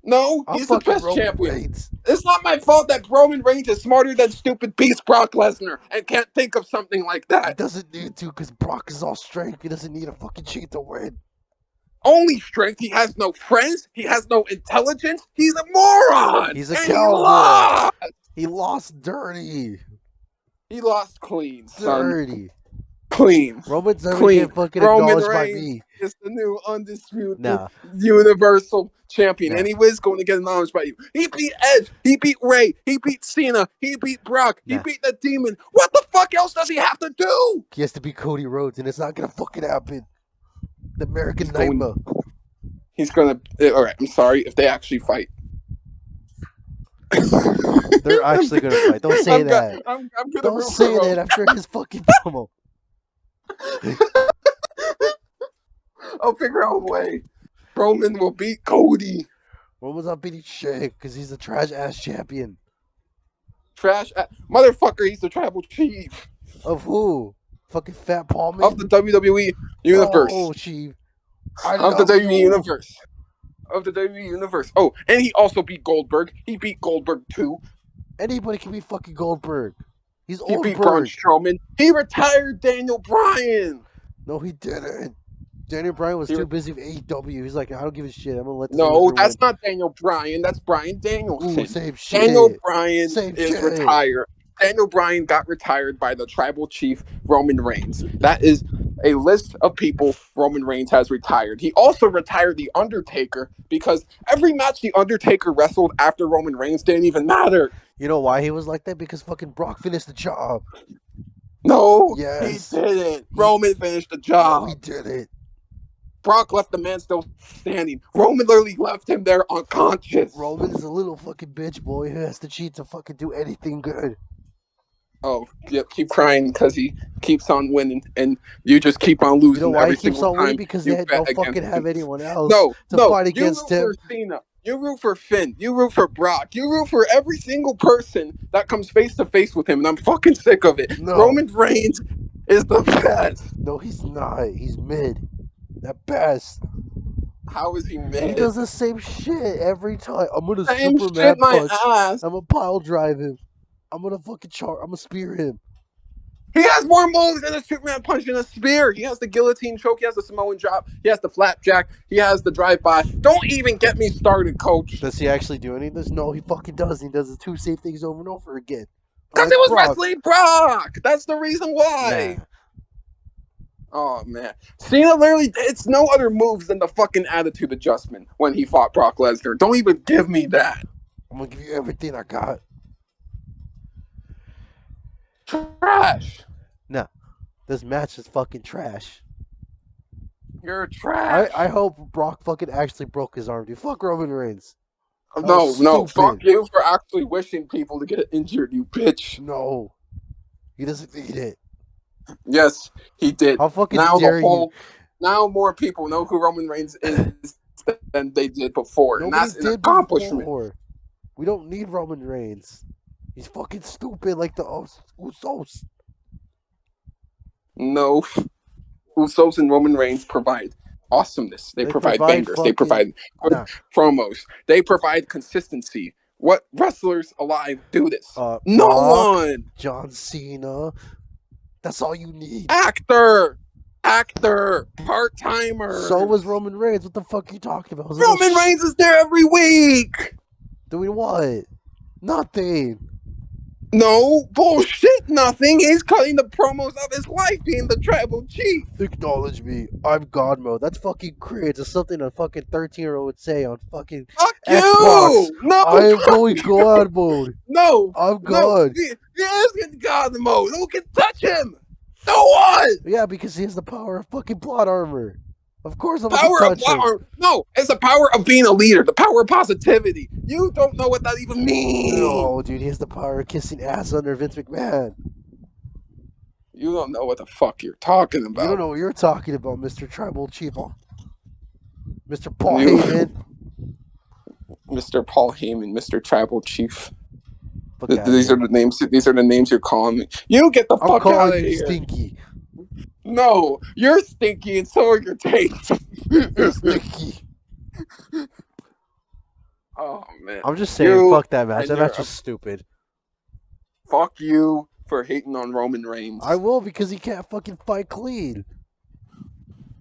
No, I'm he's the fucking best Roman champion. Reigns. It's not my fault that Roman Reigns is smarter than stupid beast Brock Lesnar and can't think of something like He that. doesn't need to because Brock is all strength. He doesn't need a fucking cheat to win. Only strength. He has no friends. He has no intelligence. He's a moron. He's a and cowboy. He lost dirty. He lost clean, son. Dirty. Clean. Roman's never Clean. get fucking Roman acknowledged by Reigns me. is the new undisputed Nah. Universal Champion. Nah. And he was going to get acknowledged by you. He beat Edge. He beat Ray. He beat Cena. He beat Brock. He Nah. beat the Demon. What the fuck else does he have to do? He has to beat Cody Rhodes, and it's not gonna fucking happen. The American He's going- Nightmare. He's going to... All right, I'm sorry if they actually fight. They're actually gonna fight. Don't say that. I'm gonna Don't root say for that Roman. after his fucking promo. I'll figure out a way. Roman will beat Cody. Roman's not beating shit because he's a trash ass champion. Motherfucker, he's the tribal chief Of who? Fucking Fat Palmer? of the WWE Universe. Oh, chief. Of the WWE Universe. Of the WWE Universe. Oh, and he also beat Goldberg. He beat Goldberg too. Anybody can beat fucking Goldberg. He's He beat Braun Goldberg. Strowman. He retired Daniel Bryan. No, he didn't. Daniel Bryan was He- too busy with AEW. He's like, I don't give a shit. I'm gonna let this No, loser that's win. not Daniel Bryan. That's Bryan Danielson. Ooh, same shit. Daniel Bryan Same is shit. retired. Daniel Bryan got retired by the tribal chief Roman Reigns. That is a list of people Roman Reigns has retired. He also retired The Undertaker because every match The Undertaker wrestled after Roman Reigns didn't even matter. You know why he was like that? Because fucking Brock finished the job. No, Yes. he didn't. Roman finished the job. No, he didn't. Brock left the man still standing. Roman literally left him there unconscious. Roman is a little fucking bitch boy who has to cheat to fucking do anything good. Oh, yep, keep crying because he keeps on winning, and you just keep on You losing know why every he keeps single on time. winning? Because you they bet don't fucking against have him. anyone else No, to no, fight you against root him. for Cena. You root for Finn. You root for Brock. You root for every single person that comes face to face with him, and I'm fucking sick of it. No. Roman Reigns is the best. No, he's not. He's mid. At best. How is he He mad? does the same shit every time. I'm gonna Same Superman shit, my punch. ass. I'm gonna pile drive him. I'm gonna fucking I'm gonna spear him. He has more moves than a Superman punch and a spear. He has the guillotine choke. He has the Samoan drop. He has the flapjack. He has the drive-by. Don't even get me started, coach. Does he actually do any of this? No, he fucking does. He does the two same things over and over again. Because Like it was Brock. wrestling Brock. That's the reason why. Nah. Oh, man. Cena literally, it's no other moves than the fucking attitude adjustment when he fought Brock Lesnar. Don't even give me that. I'm gonna give you everything I got. Trash. Nah. This match is fucking trash. You're trash. I hope Brock fucking actually broke his arm, dude. Fuck Roman Reigns. No, stupid. fuck you for actually wishing people to get injured, you bitch. No. He doesn't need it. Yes, he did. How fucking Now dare you? Now more people know who Roman Reigns is than they did before, and Nobody that's an did accomplishment. before. We don't need Roman Reigns. He's fucking stupid like the Usos. No, Usos and Roman Reigns provide awesomeness. They provide bangers. They provide good promos. They provide consistency. What wrestlers alive do this? No Brock, one. John Cena. That's all you need. Actor, part-timer. So was Roman Reigns. What the fuck are you talking about? Roman Reigns is there every week. Doing what? Nothing. No, bullshit, nothing. He's cutting the promos of his life being the tribal chief. Acknowledge me. I'm God mode. That's fucking crazy. It's something a fucking 13-year-old would say on fucking Fuck Xbox. you! No, I am going God mode. No, I'm God. He is in God mode. Who can touch him? So what? Yeah, because he has the power of fucking plot armor. Of course I'm gonna Power of touch him. power. No, it's the power of being a leader. The power of positivity. You don't know what that even means. No, dude, he has the power of kissing ass under Vince McMahon. You don't know what the fuck you're talking about. You don't know what you're talking about, Mr. Tribal Chief. Mr. Paul You- Heyman. Mr. Paul Heyman, Mr. Tribal Chief. Fuck outta These here. are the names. These are the names you're calling me. You get the I'm fuck out calling of you here. Stinky. No, you're stinky, and so are your tapes. Stinky. Oh man. I'm just saying, You fuck that match. and That your- match was stupid. Fuck you for hating on Roman Reigns. I will because he can't fucking fight clean.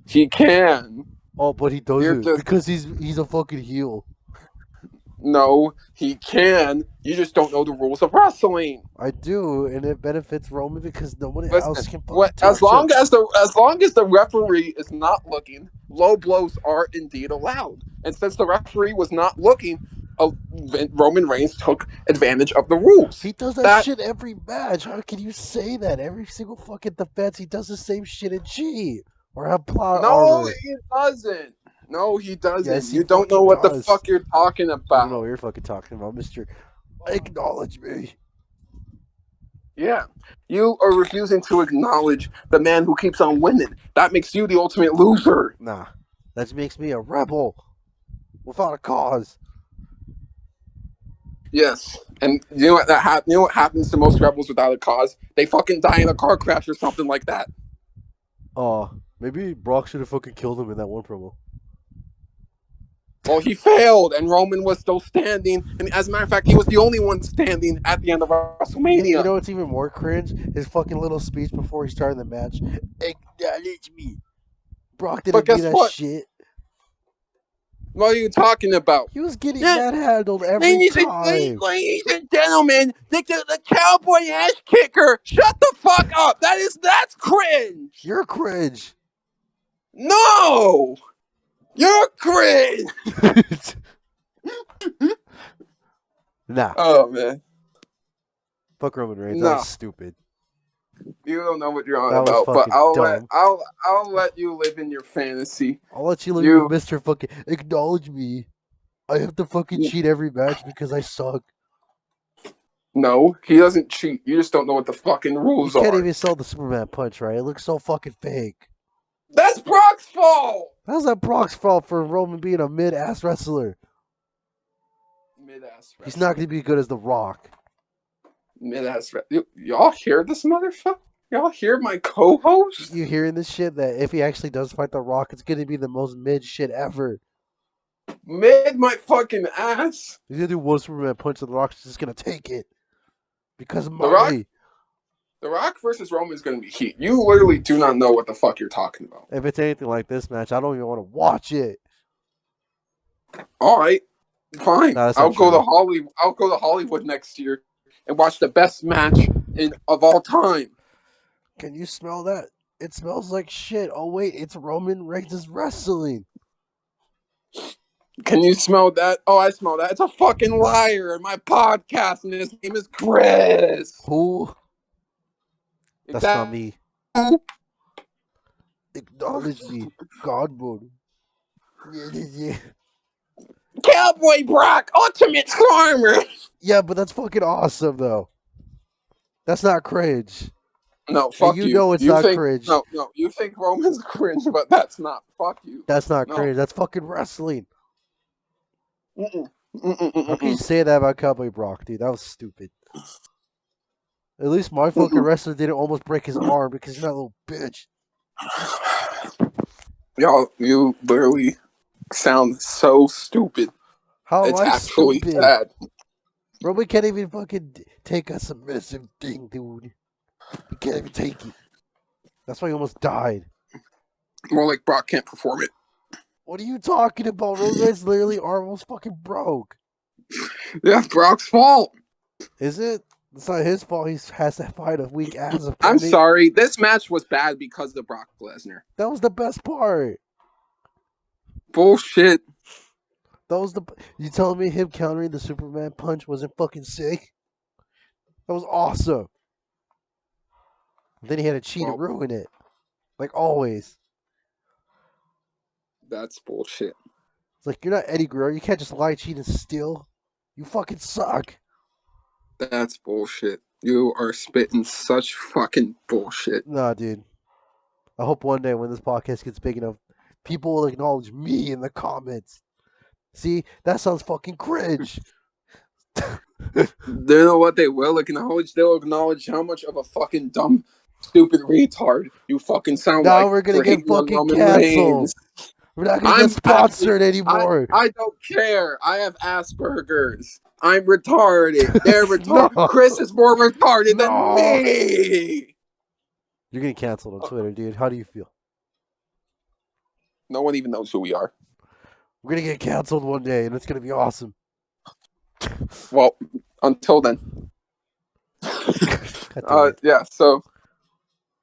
He can. Oh, but he You're doesn't just- because he's a fucking heel. No, he can. You just don't know the rules of wrestling. I do, and it benefits Roman because nobody else Listen, can fucking touch as long him. as the referee is not looking, low blows are indeed allowed. And since the referee was not looking, Roman Reigns took advantage of the rules. He does that shit every match. How can you say that? Every single fucking defense, he does the same shit in G or have plot No, armor. he doesn't. No, he doesn't. Yes, he you don't know fucking what the does. fuck you're talking I about. don't know what you're fucking talking about, Mister. Acknowledge me. Yeah. You are refusing to acknowledge the man who keeps on winning. That makes you the ultimate loser. Nah, that makes me a rebel without a cause. Yes. And you know what happens to most rebels without a cause? They fucking die in a car crash or something like that. Maybe Brock should have fucking killed him in that one promo. Well, he failed, and Roman was still standing. And as a matter of fact, he was the only one standing at the end of WrestleMania. You know what's even more cringe? His fucking little speech before he started the match. Acknowledge me. Brock didn't do that shit. What are you talking about? He was getting manhandled every Ladies time. and gentlemen, the cowboy ass kicker. Shut the fuck up. That's cringe. You're cringe. No, you're cringe. Nah. Oh man. Fuck Roman Reigns. No. That was stupid. You don't know what you're on That was about, but fucking dumb. I'll let you live in your fantasy. I'll let you live in Mr. Fucking acknowledge me. I have to fucking cheat every match because I suck. No, he doesn't cheat. You just don't know what the fucking You rules can't are. even sell the Superman punch, right? It looks so fucking fake. That's Brock's fault. How's that Brock's fault for Roman being a mid-ass wrestler? Mid-ass wrestler. He's not going to be good as The Rock. Mid-ass wrestler. Y'all hear this motherfucker? Y'all hear my co-host? You hearing this shit? That if he actually does fight The Rock, it's going to be the most mid shit ever. Mid my fucking ass. He's going to do one Superman punch and The Rock's just going to take it. Because of The Rock? money. The Rock versus Roman is going to be heat. You literally do not know what the fuck you're talking about. If it's anything like this match, I don't even want to watch it. All right, fine. No, I'll go to Hollywood next year and watch the best match of all time. Can you smell that? It smells like shit. Oh wait, it's Roman Reigns' wrestling. Can you smell that? Oh, I smell that. It's a fucking liar in my podcast, and his name is Chris. Who? That's not me. Acknowledge me. God mode. Yeah. Cowboy Brock, Ultimate Farmer. Yeah, but that's fucking awesome though. That's not cringe. No, fuck you. You know it's not cringe. No, you think Roman's cringe, but that's not. Fuck you. That's not cringe. That's fucking wrestling. Mm-mm. How can you say that about Cowboy Brock, dude? That was stupid. At least my fucking wrestler didn't almost break his arm because he's not a little bitch. Y'all, you literally sound so stupid. How it's am I actually stupid? sad. Roman can't even fucking take a submissive thing, dude. He can't even take it. That's why he almost died. More like Brock can't perform it. What are you talking about? Roman's literally arm almost fucking broke. That's Brock's fault. Is it? It's not his fault. He has to fight a weak ass opponent. I'm sorry. This match was bad because of Brock Lesnar. That was the best part. Bullshit. That was the. You telling me him countering the Superman punch wasn't fucking sick? That was awesome. Then he had to cheat and ruin it. Like always. That's bullshit. It's like, you're not Eddie Guerrero. You can't just lie, cheat, and steal. You fucking suck. That's bullshit. You are spitting such fucking bullshit. Nah, dude. I hope one day when this podcast gets big enough, people will acknowledge me in the comments. See, that sounds fucking cringe. You know what they will acknowledge? They'll acknowledge how much of a fucking dumb, stupid retard you fucking sound Now like. we're gonna get fucking Roman canceled. Reigns. We're not gonna get sponsored anymore. I don't care. I have Asperger's. I'm retarded. They're retarded. No. Chris is more retarded than me. You're getting canceled on Twitter, dude. How do you feel? No one even knows who we are. We're gonna get canceled one day, and it's gonna be awesome. Well, until then. Yeah, so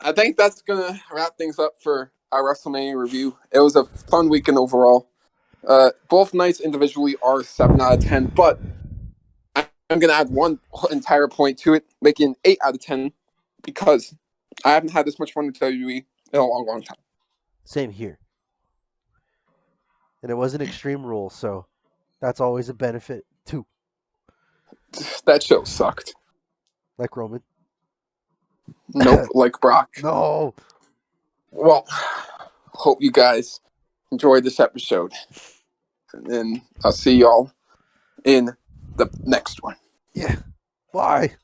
I think that's going to wrap things up for our WrestleMania review. It was a fun weekend overall. Both nights individually are 7 out of 10, but I'm going to add one entire point to it, making 8 out of 10, because I haven't had this much fun with WWE in a long, long time. Same here. And it was an Extreme Rule, so that's always a benefit, too. That show sucked. Like Roman? Nope, like Brock. No. Well, hope you guys enjoyed this episode. And then I'll see y'all in the next one. Yeah. Bye.